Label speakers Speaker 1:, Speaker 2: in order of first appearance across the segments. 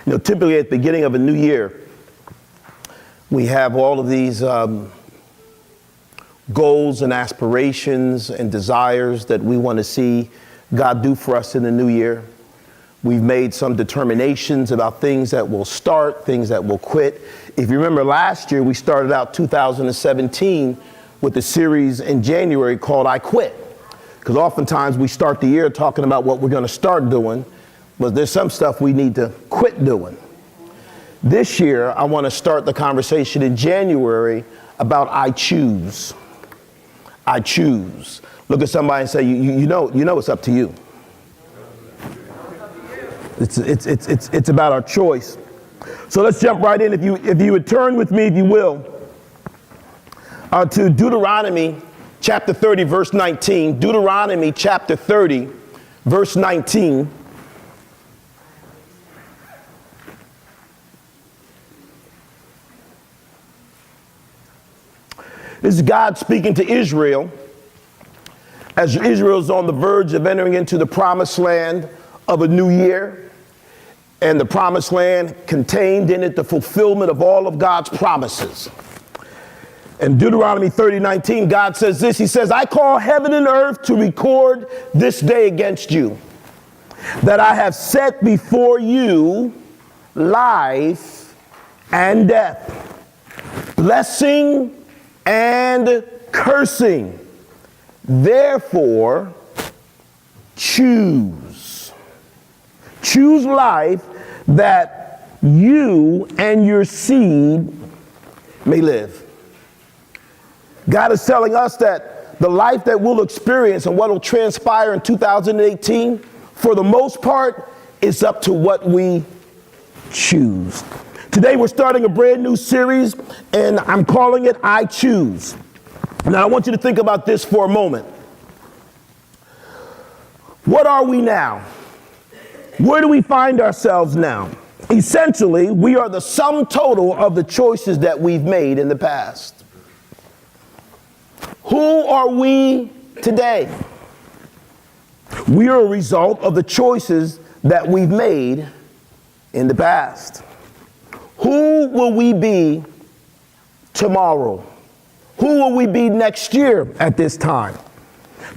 Speaker 1: Typically at the beginning of a new year, we have all of these goals and aspirations and desires that we want to see God do for us in the new year. We've made some determinations about things that will start, things that will quit. If you remember last year, we started out 2017 with a series in January called I Quit. Because oftentimes we start the year talking about what we're going to start doing, but there's some stuff we need to quit doing. This year, I want to start the conversation in January about I choose. I choose. Look at somebody and say, you know it's up to you. It's about our choice. So let's jump right in. If you would turn with me, if you will, to Deuteronomy chapter 30, verse 19. Deuteronomy chapter 30, verse 19. This is God speaking to Israel as Israel is on the verge of entering into the promised land of a new year. And the promised land contained in it the fulfillment of all of God's promises. In Deuteronomy 30:19, God says this. He says, I call heaven and earth to record this day against you, that I have set before you life and death, blessing and cursing. Therefore, choose. Choose life that you and your seed may live. God is telling us that the life that we'll experience and what will transpire in 2018, for the most part, is up to what we choose. Today we're starting a brand new series, and I'm calling it I Choose. Now I want you to think about this for a moment. What are we now? Where do we find ourselves now? Essentially, we are the sum total of the choices that we've made in the past. Who are we today? We are a result of the choices that we've made in the past. Who will we be tomorrow? Who will we be next year at this time?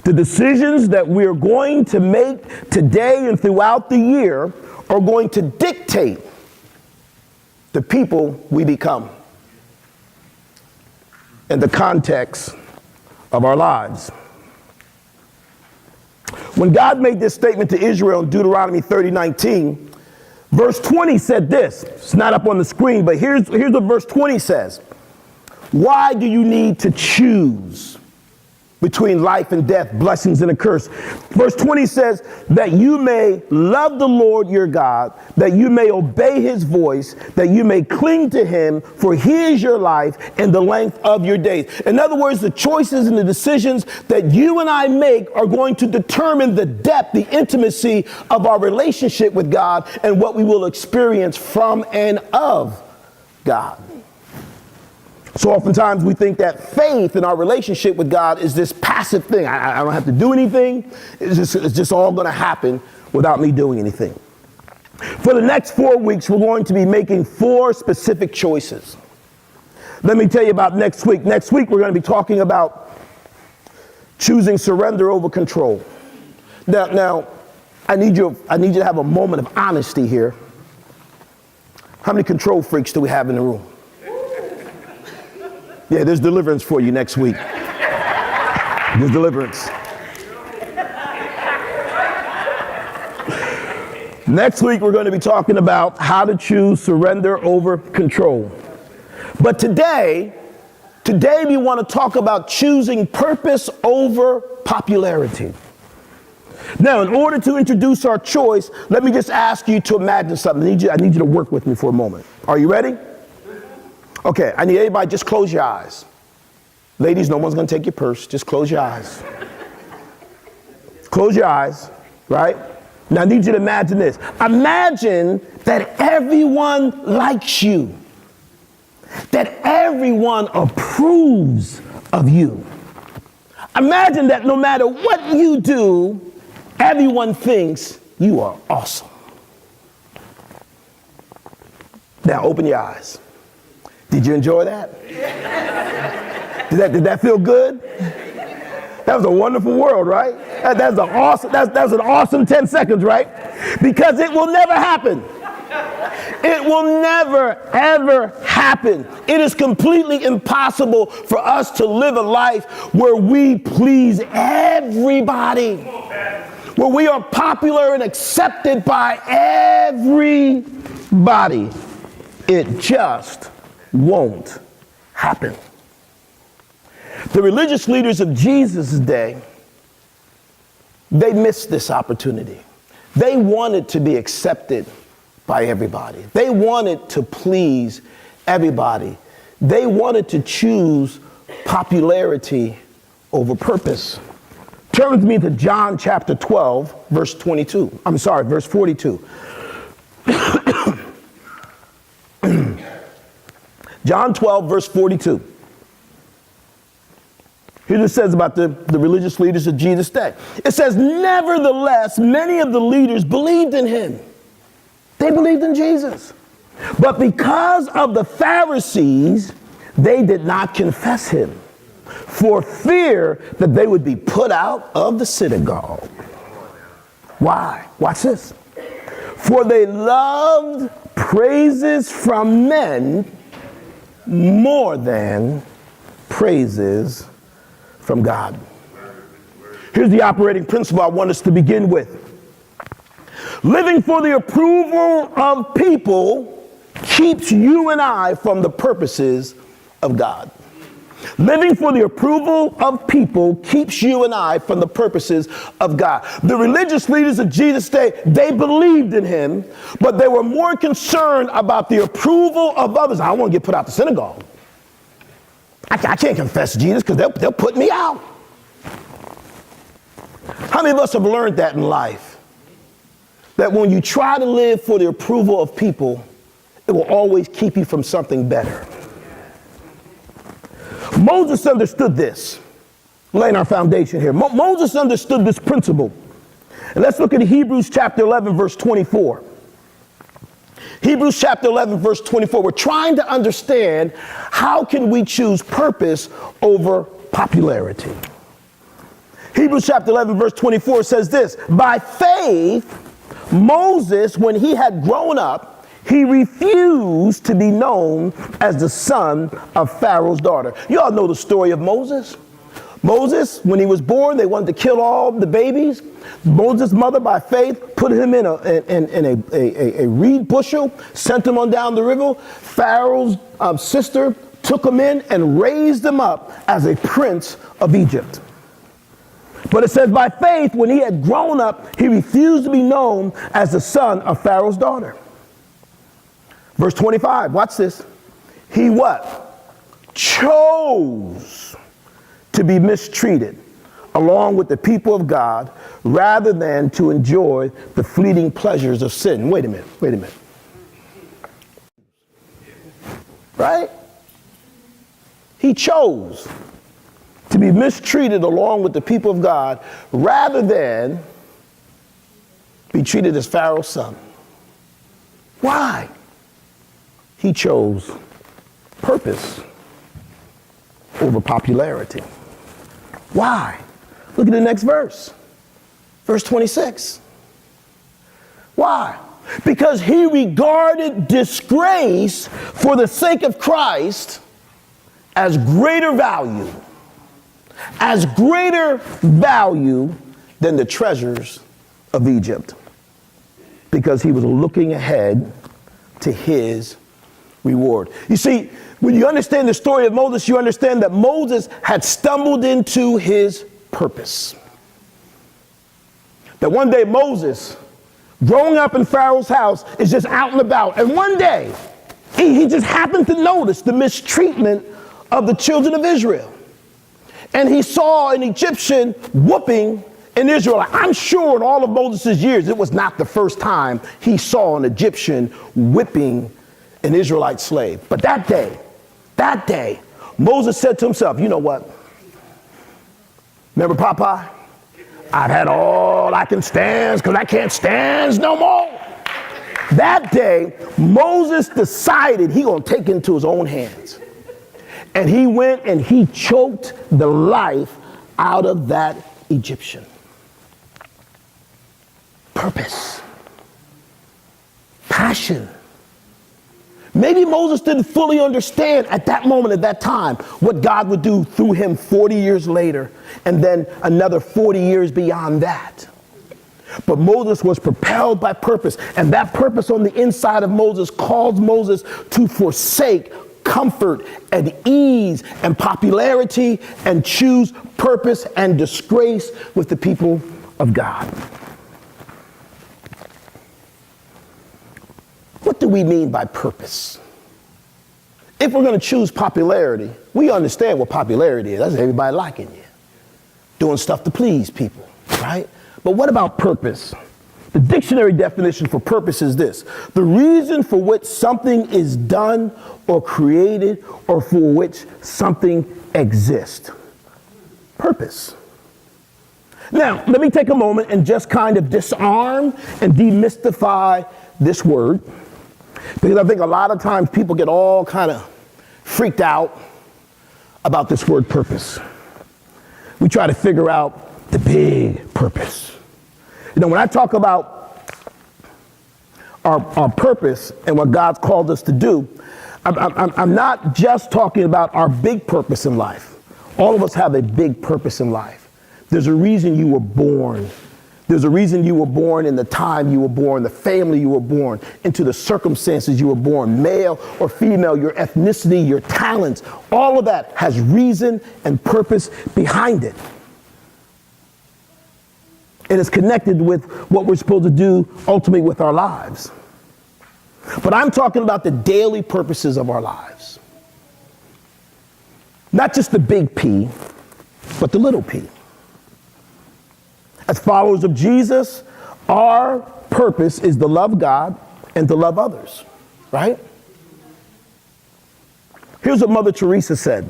Speaker 1: The decisions that we're going to make today and throughout the year are going to dictate the people we become and the context of our lives. When God made this statement to Israel in Deuteronomy 30:19, verse 20 said this. It's not up on the screen, but here's what verse 20 says. Why do you need to choose between life and death, blessings and a curse? Verse 20 says that you may love the Lord your God, that you may obey his voice, that you may cling to him, for he is your life and the length of your days. In other words, the choices and the decisions that you and I make are going to determine the depth, the intimacy of our relationship with God and what we will experience from and of God. So oftentimes we think that faith in our relationship with God is this passive thing. I don't have to do anything. It's just all going to happen without me doing anything. For the next 4 weeks, we're going to be making 4 specific choices. Let me tell you about next week. Next week, we're going to be talking about choosing surrender over control. Now, I need you to have a moment of honesty here. How many control freaks do we have in the room? Yeah, there's deliverance for you next week. There's deliverance. Next week, we're going to be talking about how to choose surrender over control. But today we want to talk about choosing purpose over popularity. Now, in order to introduce our choice, let me just ask you to imagine something. I need you to work with me for a moment. Are you ready? Okay, I need everybody just close your eyes. Ladies, no one's going to take your purse. Just close your eyes. Close your eyes, right? Now I need you to imagine this. Imagine that everyone likes you. That everyone approves of you. Imagine that no matter what you do, everyone thinks you are awesome. Now open your eyes. Did you enjoy that? Did that feel good? That was a wonderful world, right? That's an awesome 10 seconds, right? Because it will never happen. It will never, ever happen. It is completely impossible for us to live a life where we please everybody, where we are popular and accepted by everybody. It just won't happen. The religious leaders of Jesus' day, they missed this opportunity. They wanted to be accepted by everybody. They wanted to please everybody. They wanted to choose popularity over purpose. Turn with me to John chapter 12, verse 42. Verse 42. John 12, verse 42. Here's what it says about the religious leaders of Jesus' day. It says, nevertheless, many of the leaders believed in him. They believed in Jesus. But because of the Pharisees, they did not confess him, for fear that they would be put out of the synagogue. Why? Watch this. For they loved praises from men more than praises from God. Here's the operating principle I want us to begin with. Living for the approval of people keeps you and I from the purposes of God. Living for the approval of people keeps you and I from the purposes of God. The religious leaders of Jesus' day, they believed in him, but they were more concerned about the approval of others. I don't want to get put out the synagogue. I can't confess Jesus because they'll put me out. How many of us have learned that in life? That when you try to live for the approval of people, it will always keep you from something better. Moses understood this. Laying our foundation here. Moses understood this principle. And let's look at Hebrews chapter 11, verse 24. Hebrews chapter 11, verse 24. We're trying to understand how can we choose purpose over popularity. Hebrews chapter 11, verse 24 says this. By faith, Moses, when he had grown up, he refused to be known as the son of Pharaoh's daughter. You all know the story of Moses. Moses, when he was born, they wanted to kill all the babies. Moses' mother, by faith, put him in a reed bushel, sent him on down the river. Pharaoh's sister took him in and raised him up as a prince of Egypt. But it says, by faith, when he had grown up, he refused to be known as the son of Pharaoh's daughter. Verse 25, watch this. He what? Chose to be mistreated along with the people of God rather than to enjoy the fleeting pleasures of sin. Wait a minute. Right? He chose to be mistreated along with the people of God rather than be treated as Pharaoh's son. Why? He chose purpose over popularity. Why? Look at the next verse. Verse 26. Why? Because he regarded disgrace for the sake of Christ as greater value than the treasures of Egypt. Because he was looking ahead to his reward. You see, when you understand the story of Moses, you understand that Moses had stumbled into his purpose. That one day Moses, growing up in Pharaoh's house, is just out and about. And one day, he just happened to notice the mistreatment of the children of Israel. And he saw an Egyptian whooping an Israelite. I'm sure in all of Moses' years, it was not the first time he saw an Egyptian whipping an Israelite slave. But that day, Moses said to himself, you know what? Remember Popeye? I've had all I can stand because I can't stand no more. That day, Moses decided he gonna take it into his own hands. And he went and he choked the life out of that Egyptian. Purpose. Passion. Maybe Moses didn't fully understand at that moment, at that time, what God would do through him 40 years later, and then another 40 years beyond that. But Moses was propelled by purpose, and that purpose on the inside of Moses caused Moses to forsake comfort and ease and popularity and choose purpose and disgrace with the people of God. What do we mean by purpose? If we're going to choose popularity, we understand what popularity is. That's everybody liking you, doing stuff to please people, right? But what about purpose? The dictionary definition for purpose is this: the reason for which something is done or created or for which something exists. Purpose. Now, let me take a moment and just kind of disarm and demystify this word, because I think a lot of times people get all kind of freaked out about this word purpose. We try to figure out the big purpose. You know, when I talk about our purpose and what God's called us to do, I'm not just talking about our big purpose in life. All of us have a big purpose in life. There's a reason you were born. There's a reason you were born in the time you were born, the family you were born, into the circumstances you were born, male or female, your ethnicity, your talents. All of that has reason and purpose behind it. And it's connected with what we're supposed to do ultimately with our lives. But I'm talking about the daily purposes of our lives. Not just the big P, but the little p. As followers of Jesus, our purpose is to love God and to love others, right? Here's what Mother Teresa said.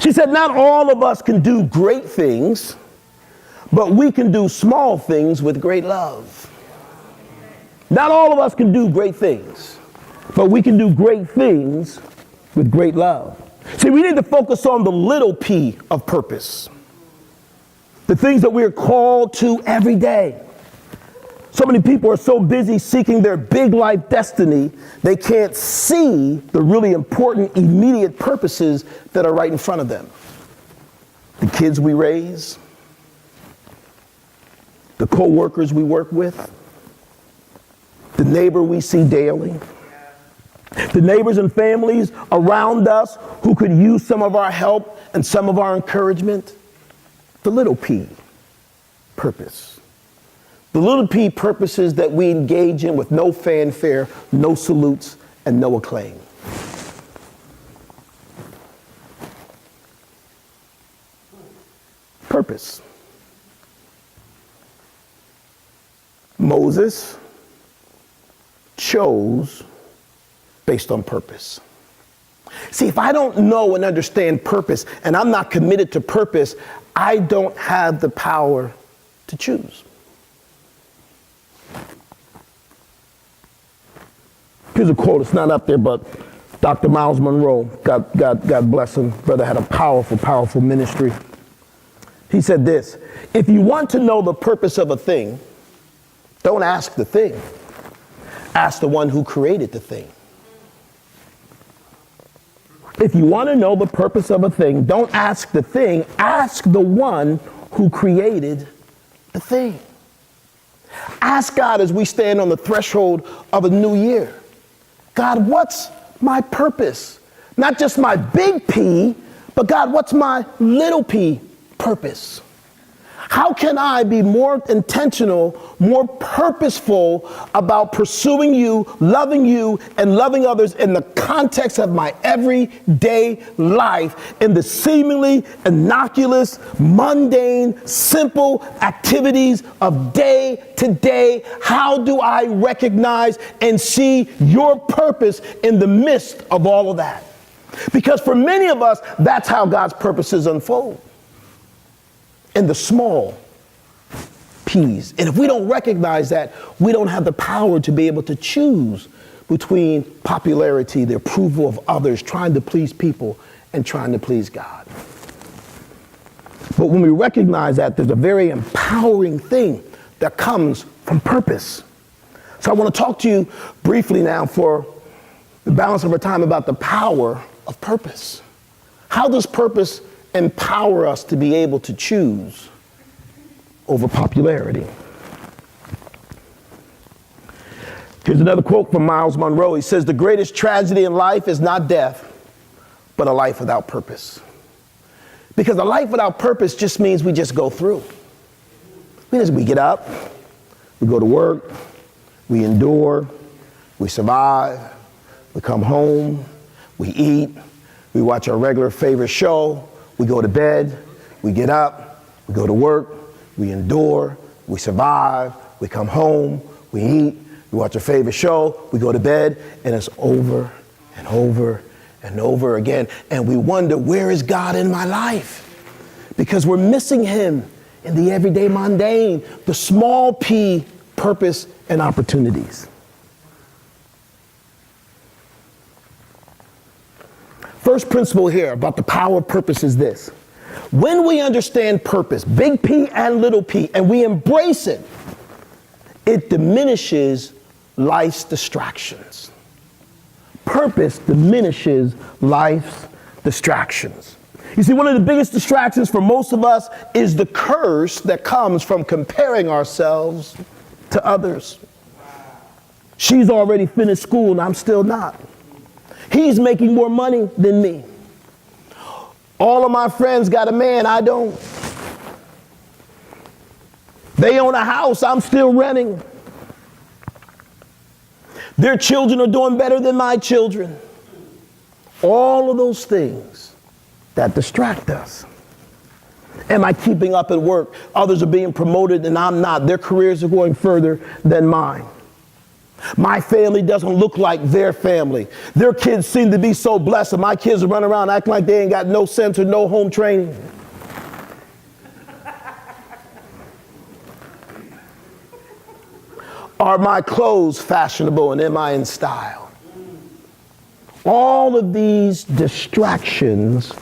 Speaker 1: She said, not all of us can do great things, but we can do small things with great love. Not all of us can do great things, but we can do great things with great love. See, we need to focus on the little p of purpose. The things that we are called to every day. So many people are so busy seeking their big life destiny, they can't see the really important immediate purposes that are right in front of them. The kids we raise, the co-workers we work with, the neighbor we see daily, the neighbors and families around us who could use some of our help and some of our encouragement. The little p, purpose. The little p purposes that we engage in with no fanfare, no salutes, and no acclaim. Purpose. Moses chose based on purpose. See, if I don't know and understand purpose, and I'm not committed to purpose, I don't have the power to choose. Here's a quote, it's not up there, but Dr. Miles Monroe, God bless him, brother had a powerful, powerful ministry. He said this: if you want to know the purpose of a thing, don't ask the thing. Ask the one who created the thing. If you want to know the purpose of a thing, don't ask the thing, ask the one who created the thing. Ask God as we stand on the threshold of a new year. God, what's my purpose? Not just my big P, but God, what's my little p purpose? How can I be more intentional, more purposeful about pursuing you, and loving others in the context of my everyday life, in the seemingly innocuous, mundane, simple activities of day to day? How do I recognize and see your purpose in the midst of all of that? Because for many of us, that's how God's purposes unfold. In the small p. P's. And if we don't recognize that, we don't have the power to be able to choose between popularity, the approval of others, trying to please people, and trying to please God. But when we recognize that, there's a very empowering thing that comes from purpose. So I want to talk to you briefly now for the balance of our time about the power of purpose. How does purpose empower us to be able to choose over popularity? Here's another quote from Miles Monroe. He says, "The greatest tragedy in life is not death, but a life without purpose." Because a life without purpose just means we just go through. It means we get up, we go to work, we endure, we survive, we come home, we eat, we watch our regular favorite show, we go to bed, we get up, we go to work, we endure, we survive, we come home, we eat, we watch our favorite show, we go to bed, and it's over and over and over again. And we wonder, where is God in my life? Because we're missing him in the everyday mundane, the small p purpose and opportunities. First principle here about the power of purpose is this. When we understand purpose, big P and little p, and we embrace it, it diminishes life's distractions. Purpose diminishes life's distractions. You see, one of the biggest distractions for most of us is the curse that comes from comparing ourselves to others. She's already finished school and I'm still not. He's making more money than me. All of my friends got a man, I don't. They own a house, I'm still renting. Their children are doing better than my children. All of those things that distract us. Am I keeping up at work? Others are being promoted and I'm not. Their careers are going further than mine. My family doesn't look like their family. Their kids seem to be so blessed, and my kids are running around acting like they ain't got no sense or no home training. Are my clothes fashionable and am I in style? All of these distractions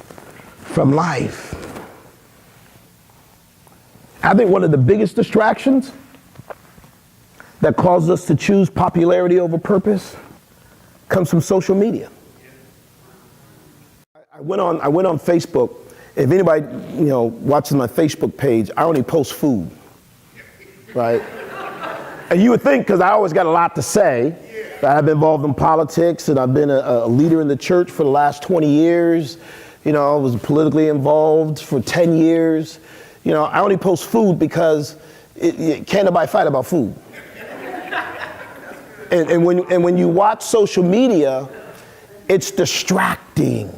Speaker 1: from life. I think one of the biggest distractions that causes us to choose popularity over purpose comes from social media. I went on Facebook. If anybody, watches my Facebook page, I only post food, right? And you would think, because I always got a lot to say, that I've been involved in politics and I've been a leader in the church for the last 20 years. I was politically involved for 10 years. I only post food because can't nobody fight about food. And when you watch social media, it's distracting.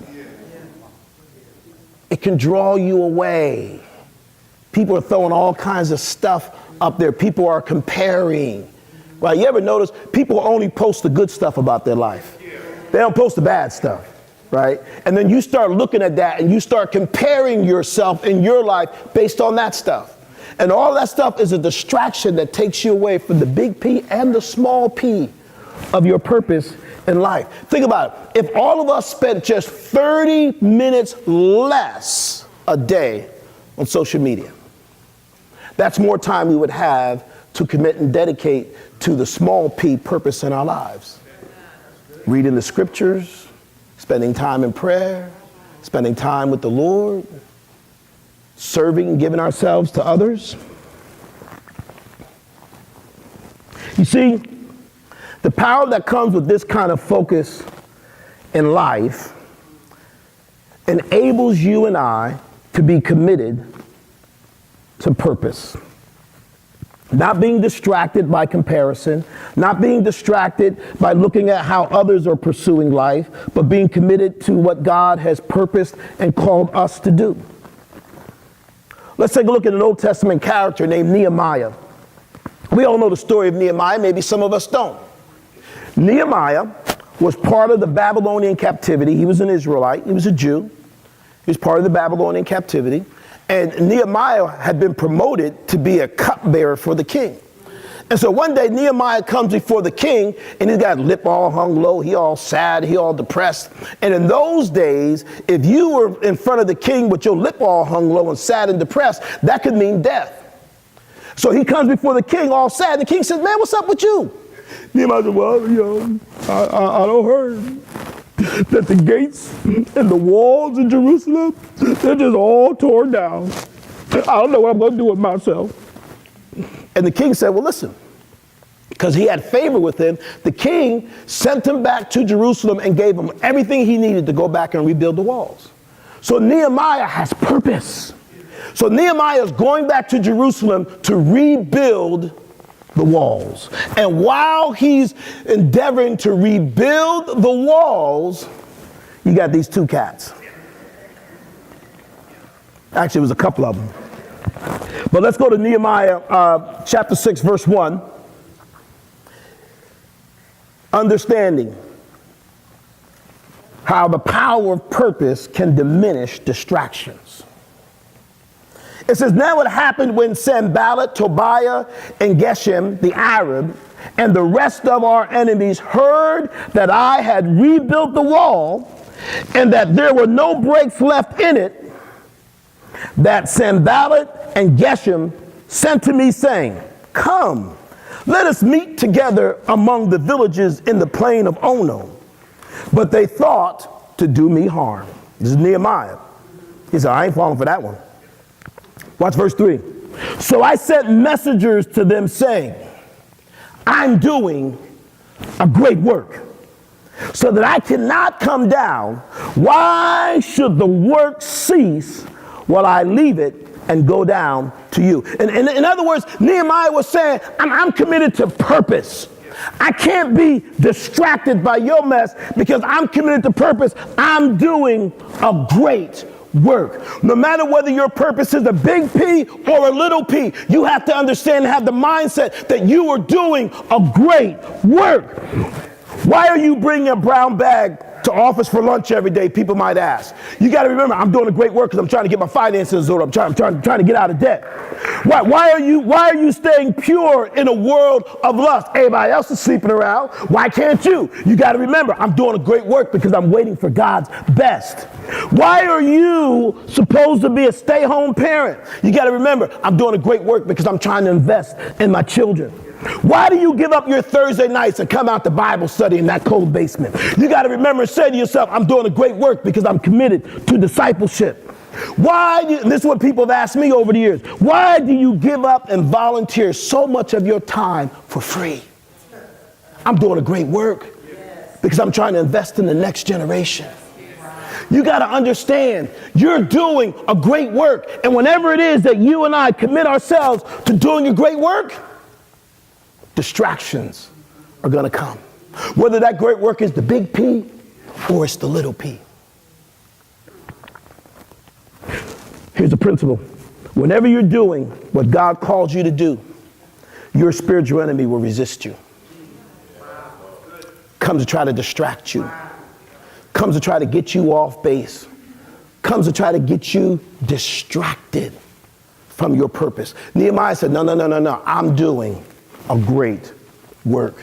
Speaker 1: It can draw you away. People are throwing all kinds of stuff up there. People are comparing. Right? You ever notice people only post the good stuff about their life? They don't post the bad stuff. Right? And then you start looking at that and you start comparing yourself in your life based on that stuff. And all that stuff is a distraction that takes you away from the big P and the small p of your purpose in life. Think about it. If all of us spent just 30 minutes less a day on social media, that's more time we would have to commit and dedicate to the small p purpose in our lives. Reading the scriptures, spending time in prayer, spending time with the Lord, serving and giving ourselves to others. You see, the power that comes with this kind of focus in life enables you and I to be committed to purpose. Not being distracted by comparison, not being distracted by looking at how others are pursuing life, but being committed to what God has purposed and called us to do. Let's take a look at an Old Testament character named Nehemiah. We all know the story of Nehemiah, maybe some of us don't. Nehemiah was part of the Babylonian captivity. He was an Israelite, he was a Jew. He was part of the Babylonian captivity. And Nehemiah had been promoted to be a cupbearer for the king. And so one day Nehemiah comes before the king, and he's got his lip all hung low. He all sad. He all depressed. And in those days, if you were in front of the king with your lip all hung low and sad and depressed, that could mean death. So he comes before the king all sad. The king says, man, what's up with you? Nehemiah said, well, I don't heard that the gates and the walls in Jerusalem, they're just all torn down. I don't know what I'm going to do with myself. And the king said, well, listen, because he had favor with him, the king sent him back to Jerusalem and gave him everything he needed to go back and rebuild the walls. So Nehemiah has purpose. So Nehemiah is going back to Jerusalem to rebuild the walls. And while he's endeavoring to rebuild the walls, you got these two cats. Actually, it was a couple of them. But let's go to Nehemiah chapter 6, verse 1. Understanding how the power of purpose can diminish distractions. It says, now it happened when Sanballat, Tobiah, and Geshem, the Arab, and the rest of our enemies heard that I had rebuilt the wall and that there were no breaks left in it, that Sanballat and Geshem sent to me saying, come, let us meet together among the villages in the plain of Ono. But they thought to do me harm. This is Nehemiah. He said, I ain't falling for that one. Watch verse 3. So I sent messengers to them saying, I'm doing a great work, so that I cannot come down. Why should the work cease while I leave it and go down to you? And in other words, Nehemiah was saying, I'm committed to purpose. I can't be distracted by your mess because I'm committed to purpose. I'm doing a great work. No matter whether your purpose is a big P or a little p, you have to understand and have the mindset that you are doing a great work. Why are you bringing a brown bag to office for lunch every day? People might ask. You got to remember, I'm doing a great work because I'm trying to get my finances in order. I'm trying to get out of debt. Why are you staying pure in a world of lust? Everybody else is sleeping around. Why can't you? You got to remember, I'm doing a great work because I'm waiting for God's best. Why are you supposed to be a stay-home parent? You got to remember, I'm doing a great work because I'm trying to invest in my children. Why do you give up your Thursday nights and come out to Bible study in that cold basement? You got to remember and say to yourself, I'm doing a great work because I'm committed to discipleship. This is what people have asked me over the years. Why do you give up and volunteer so much of your time for free? I'm doing a great work because I'm trying to invest in the next generation. You got to understand, you're doing a great work. And whenever it is that you and I commit ourselves to doing a great work, distractions are going to come. Whether that great work is the big P or it's the little p. Here's the principle. Whenever you're doing what God calls you to do, your spiritual enemy will resist you. Comes to try to distract you. Comes to try to get you off base. Comes to try to get you distracted from your purpose. Nehemiah said, no. I'm doing a great work.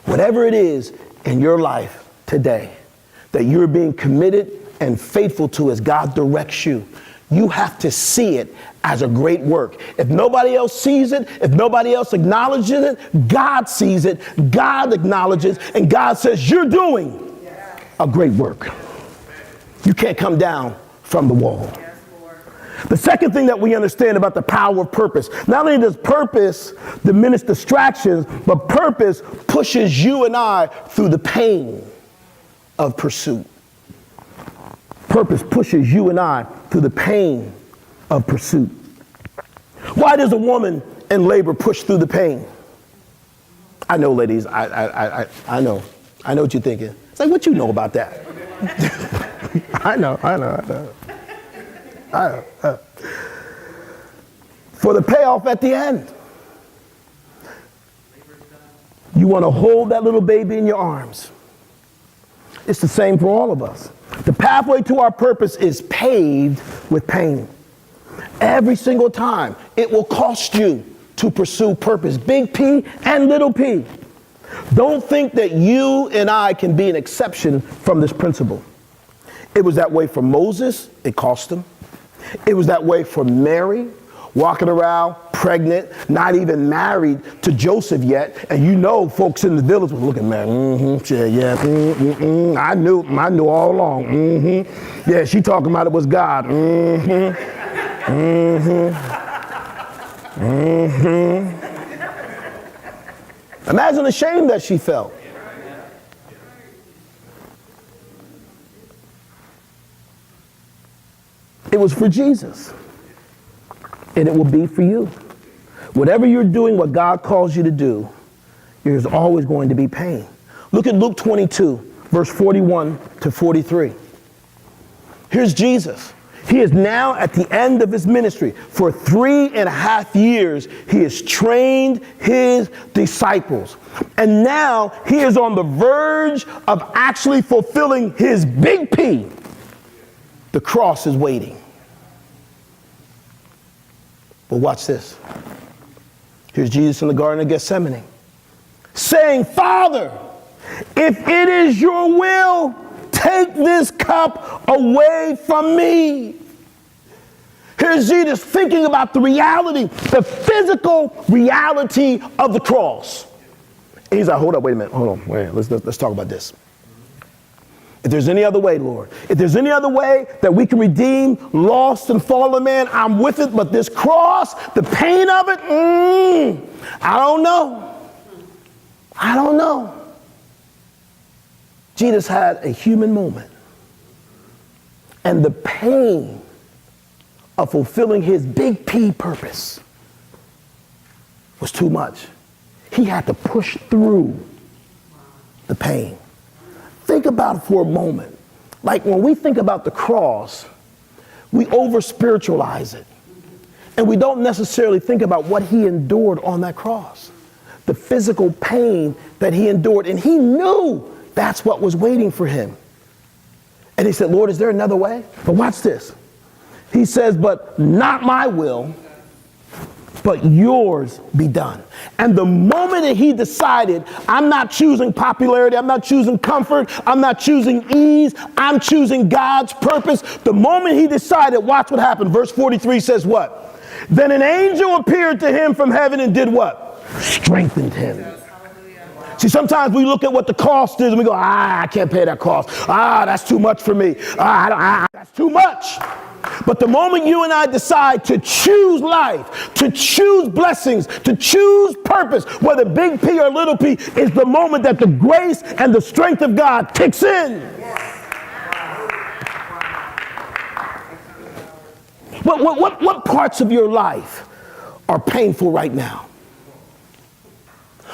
Speaker 1: Whatever it is in your life today that you're being committed and faithful to as God directs you, you have to see it as a great work. If nobody else sees it, if nobody else acknowledges it, God sees it, God acknowledges, and God says, you're doing a great work. You can't come down from the wall. The second thing that we understand about the power of purpose, not only does purpose diminish distractions, but purpose pushes you and I through the pain of pursuit. Purpose pushes you and I through the pain of pursuit. Why does a woman in labor push through the pain? I know, ladies, I know what you're thinking. It's like, what you know about that? I know. For the payoff at the end. You want to hold that little baby in your arms. It's the same for all of us. The pathway to our purpose is paved with pain. Every single time, it will cost you to pursue purpose, big P and little p. Don't think that you and I can be an exception from this principle. It was that way for Moses, it cost him. It was that way for Mary, walking around pregnant, not even married to Joseph yet. And you know, folks in the village were looking, man, I knew all along. Yeah, she talking about it was God. Imagine the shame that she felt. It was for Jesus. And it will be for you. Whatever you're doing, what God calls you to do, there's always going to be pain. Look at Luke 22, verse 41 to 43. Here's Jesus. He is now at the end of his ministry. For 3.5 years, he has trained his disciples. And now he is on the verge of actually fulfilling his big P. The cross is waiting. But watch this. Here's Jesus in the Garden of Gethsemane, saying, Father, if it is your will, take this cup away from me. Here's Jesus thinking about the reality, the physical reality of the cross. And he's like, hold up, wait a minute, hold on, wait, let's talk about this. If there's any other way, Lord, if there's any other way that we can redeem lost and fallen man, I'm with it. But this cross, the pain of it, I don't know. I don't know. Jesus had a human moment. And the pain of fulfilling his big P purpose was too much. He had to push through the pain. Think about it for a moment. Like when we think about the cross, we over-spiritualize it. And we don't necessarily think about what he endured on that cross. The physical pain that he endured. And he knew that's what was waiting for him. And he said, Lord, is there another way? But watch this. He says, but not my will, but yours be done. And the moment that he decided, I'm not choosing popularity, I'm not choosing comfort, I'm not choosing ease, I'm choosing God's purpose. The moment he decided, watch what happened. Verse 43 says what? Then an angel appeared to him from heaven and did what? Strengthened him. See, sometimes we look at what the cost is and we go, I can't pay that cost. That's too much for me. That's too much. But the moment you and I decide to choose life, to choose blessings, to choose purpose, whether big P or little p, is the moment that the grace and the strength of God kicks in. What parts of your life are painful right now?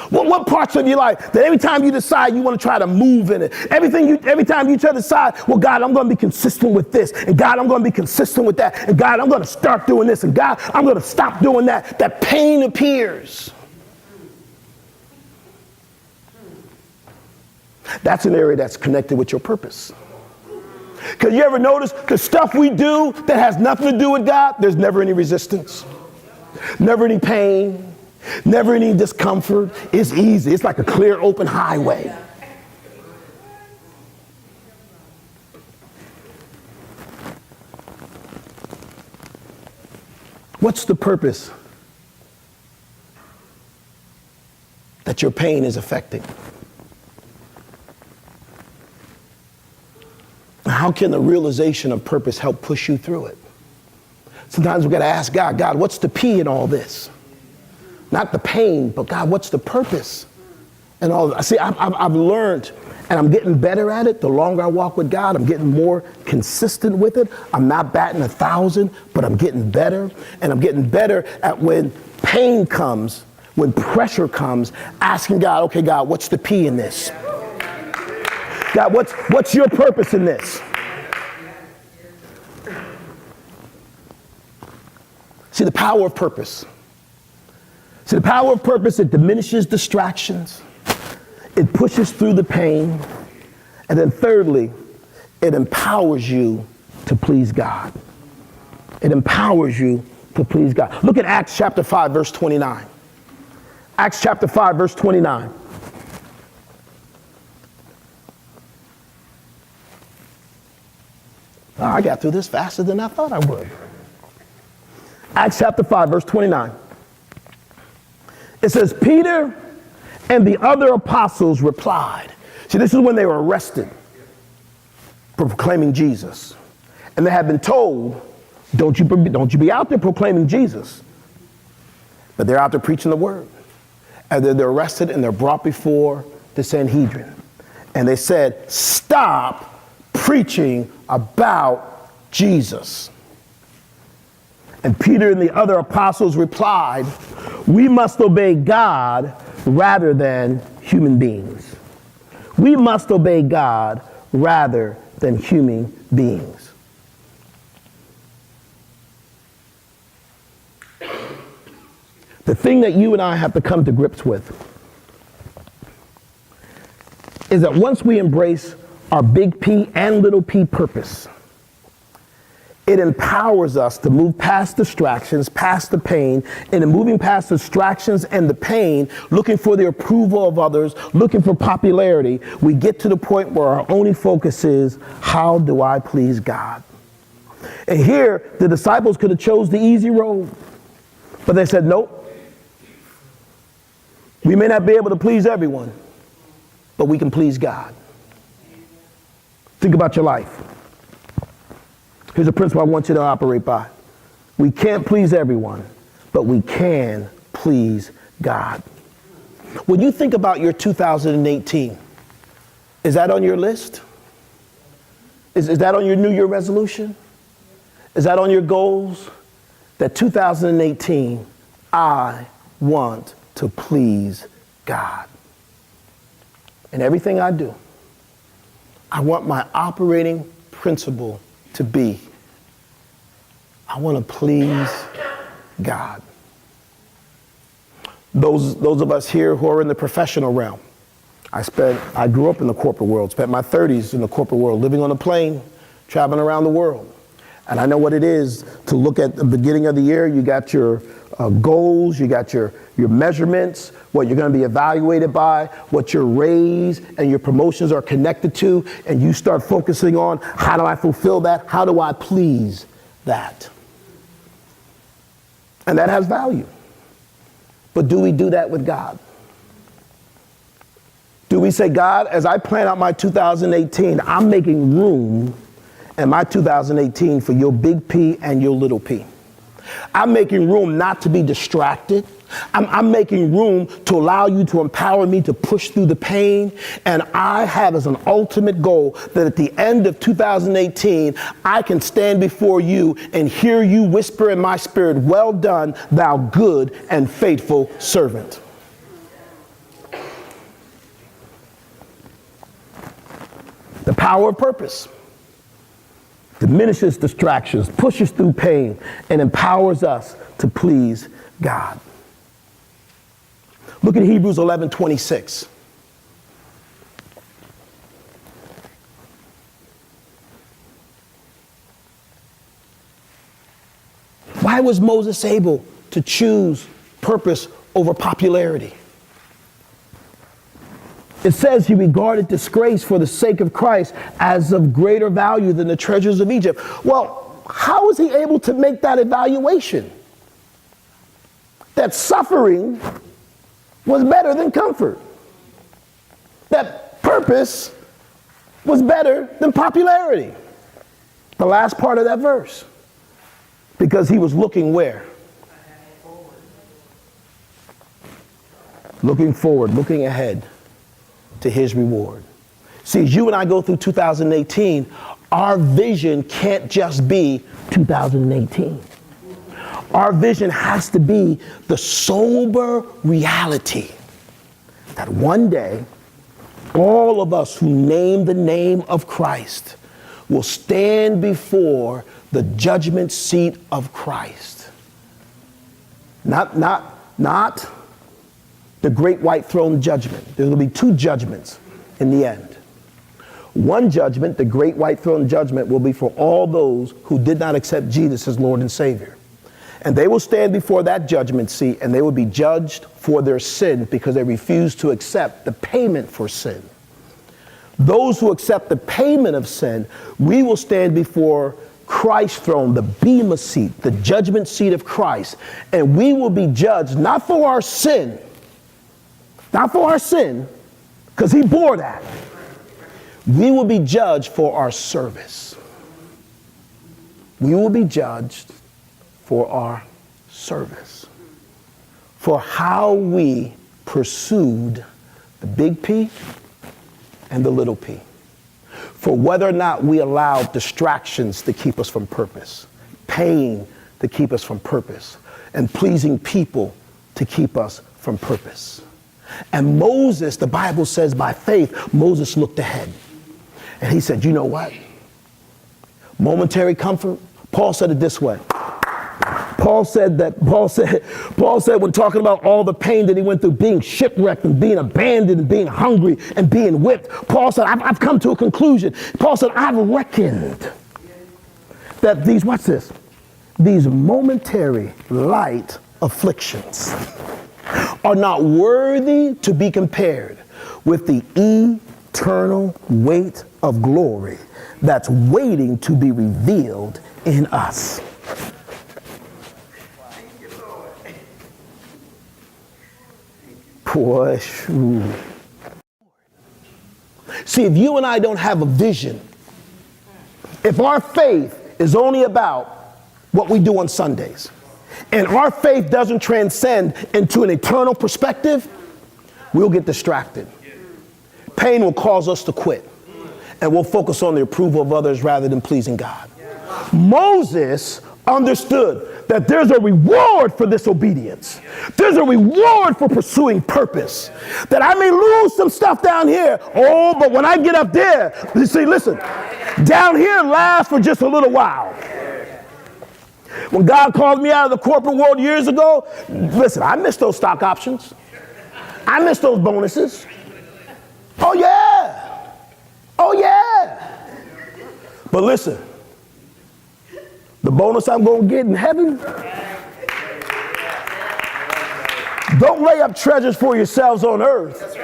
Speaker 1: What parts of your life that every time you decide you want to try to move in it, every time you try to decide, well, God, I'm going to be consistent with this, and God, I'm going to be consistent with that, and God, I'm going to start doing this, and God, I'm going to stop doing that, that pain appears. That's an area that's connected with your purpose. Because you ever notice the stuff we do that has nothing to do with God, there's never any resistance, never any pain, never any discomfort. It's easy. It's like a clear, open highway. What's the purpose that your pain is affecting? How can the realization of purpose help push you through it? Sometimes we've got to ask God, God, what's the P in all this? Not the pain, but God, what's the purpose? And all that. See, I've learned, and I'm getting better at it. The longer I walk with God, I'm getting more consistent with it. I'm not batting 1,000, but I'm getting better. And I'm getting better at when pain comes, when pressure comes, asking God, okay, God, what's the P in this? God, what's your purpose in this? See, the power of purpose. See, the power of purpose, it diminishes distractions. It pushes through the pain. And then thirdly, it empowers you to please God. It empowers you to please God. Look at Acts chapter 5, verse 29. Acts chapter 5, verse 29. Oh, I got through this faster than I thought I would. Acts chapter 5, verse 29. It says, Peter and the other apostles replied. See, this is when they were arrested for proclaiming Jesus. And they had been told, don't you be out there proclaiming Jesus. But they're out there preaching the word. And then they're arrested and they're brought before the Sanhedrin. And they said, stop preaching about Jesus. And Peter and the other apostles replied, we must obey God rather than human beings. We must obey God rather than human beings. The thing that you and I have to come to grips with is that once we embrace our big P and little p purpose, it empowers us to move past distractions, past the pain, and in moving past distractions and the pain, looking for the approval of others, looking for popularity, we get to the point where our only focus is, how do I please God? And here, the disciples could have chose the easy road, but they said, nope. We may not be able to please everyone, but we can please God. Think about your life. Here's a principle I want you to operate by. We can't please everyone, but we can please God. When you think about your 2018, is that on your list? Is that on your New Year resolution? Is that on your goals? That 2018, I want to please God. In everything I do, I want my operating principle to be, I want to please God. Those of us here who are in the professional realm, I grew up in the corporate world, spent my 30s in the corporate world, living on a plane, traveling around the world. And I know what it is to look at the beginning of the year. You got your goals, you got your measurements, what you're going to be evaluated by, what your raise and your promotions are connected to, and you start focusing on, how do I fulfill that? How do I please that? And that has value. But do we do that with God? Do we say, God, as I plan out my 2018, I'm making room in my 2018 for your big P and your little p. I'm making room not to be distracted. I'm making room to allow you to empower me to push through the pain. And I have as an ultimate goal that at the end of 2018, I can stand before you and hear you whisper in my spirit, well done, thou good and faithful servant. The power of purpose diminishes distractions, pushes through pain, and empowers us to please God. Look at Hebrews 11:26. Why was Moses able to choose purpose over popularity? It says he regarded disgrace for the sake of Christ as of greater value than the treasures of Egypt. Well, how was he able to make that evaluation? That suffering was better than comfort. That purpose was better than popularity. The last part of that verse. Because he was looking where? Looking forward, looking ahead to his reward. See, as you and I go through 2018, our vision can't just be 2018. Our vision has to be the sober reality that one day, all of us who name the name of Christ will stand before the judgment seat of Christ. Not the great white throne judgment. There will be two judgments in the end. One judgment, the great white throne judgment, will be for all those who did not accept Jesus as Lord and Savior. And they will stand before that judgment seat, and they will be judged for their sin because they refuse to accept the payment for sin. Those who accept the payment of sin, we will stand before Christ's throne, the bema seat, the judgment seat of Christ, and we will be judged not for our sin, because he bore that. We will be judged for our service. We will be judged for our service, for how we pursued the big P and the little p, for whether or not we allowed distractions to keep us from purpose, pain to keep us from purpose, and pleasing people to keep us from purpose. And Moses, the Bible says by faith, Moses looked ahead. And he said, you know what? Momentary comfort. Paul said it this way. Paul said when talking about all the pain that he went through, being shipwrecked and being abandoned and being hungry and being whipped, Paul said, I've come to a conclusion. Paul said, I've reckoned that these momentary light afflictions are not worthy to be compared with the eternal weight of glory that's waiting to be revealed in us. Boy, see, if you and I don't have a vision, if our faith is only about what we do on Sundays, and our faith doesn't transcend into an eternal perspective, we'll get distracted. Pain will cause us to quit, and we'll focus on the approval of others rather than pleasing God. Moses understood that there's a reward for this obedience. There's a reward for pursuing purpose. That I may lose some stuff down here. Oh, but when I get up there, you see, listen, down here lasts for just a little while. When God called me out of the corporate world years ago, listen, I missed those stock options. I missed those bonuses. Oh, yeah. Oh, yeah. But listen, the bonus I'm going to get in heaven, don't lay up treasures for yourselves on earth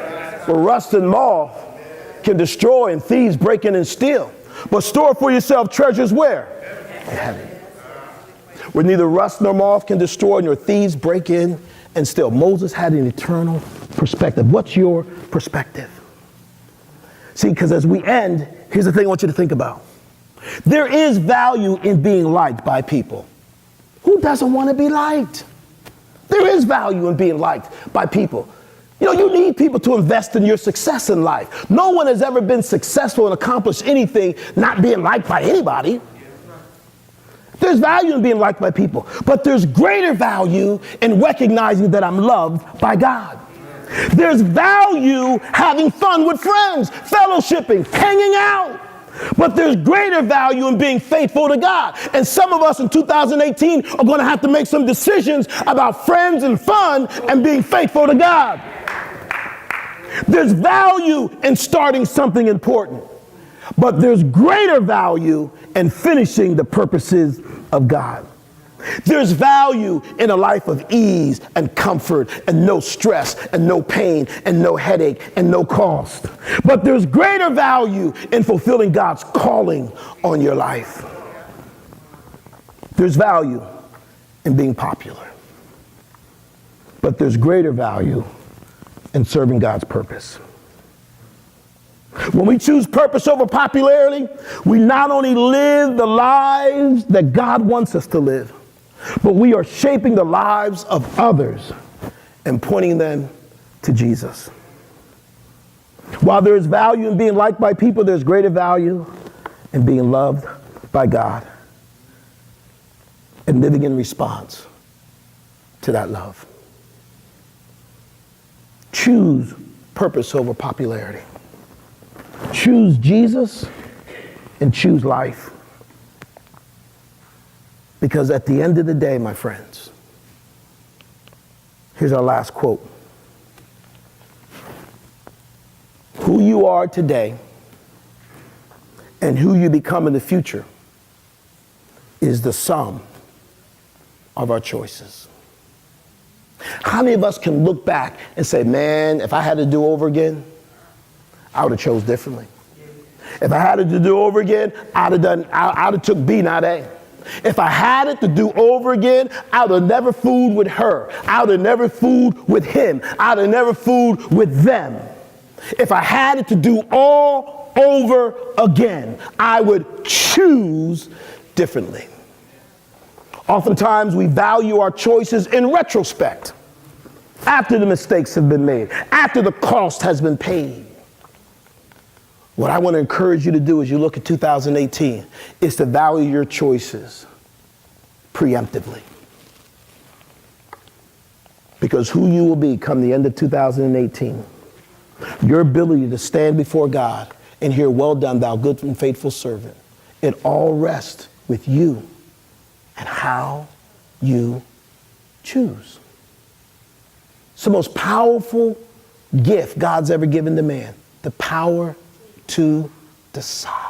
Speaker 1: where rust and moth can destroy and thieves break in and steal. But store for yourself treasures where? In heaven. Where neither rust nor moth can destroy nor thieves break in and steal. Moses had an eternal perspective. What's your perspective? See, because as we end, here's the thing I want you to think about. There is value in being liked by people. Who doesn't want to be liked? There is value in being liked by people. You know, you need people to invest in your success in life. No one has ever been successful and accomplished anything not being liked by anybody. There's value in being liked by people, but there's greater value in recognizing that I'm loved by God. There's value having fun with friends, fellowshipping, hanging out. But there's greater value in being faithful to God. And some of us in 2018 are going to have to make some decisions about friends and fun and being faithful to God. There's value in starting something important, but there's greater value in finishing the purposes of God. There's value in a life of ease and comfort and no stress and no pain and no headache and no cost. But there's greater value in fulfilling God's calling on your life. There's value in being popular. But there's greater value in serving God's purpose. When we choose purpose over popularity, we not only live the lives that God wants us to live, but we are shaping the lives of others and pointing them to Jesus. While there is value in being liked by people, there's greater value in being loved by God and living in response to that love. Choose purpose over popularity. Choose Jesus and choose life. Because at the end of the day, my friends, here's our last quote. Who you are today and who you become in the future is the sum of our choices. How many of us can look back and say, man, if I had to do over again, I would have chose differently. If I had it to do over again, I'd have took B, not A. If I had it to do over again, I would have never fooled with her. I would have never fooled with him. I would have never fooled with them. If I had it to do all over again, I would choose differently. Oftentimes we value our choices in retrospect, after the mistakes have been made, after the cost has been paid. What I want to encourage you to do as you look at 2018 is to value your choices preemptively. Because who you will be come the end of 2018, your ability to stand before God and hear, well done, thou good and faithful servant, it all rests with you and how you choose. It's the most powerful gift God's ever given to man, the power to decide.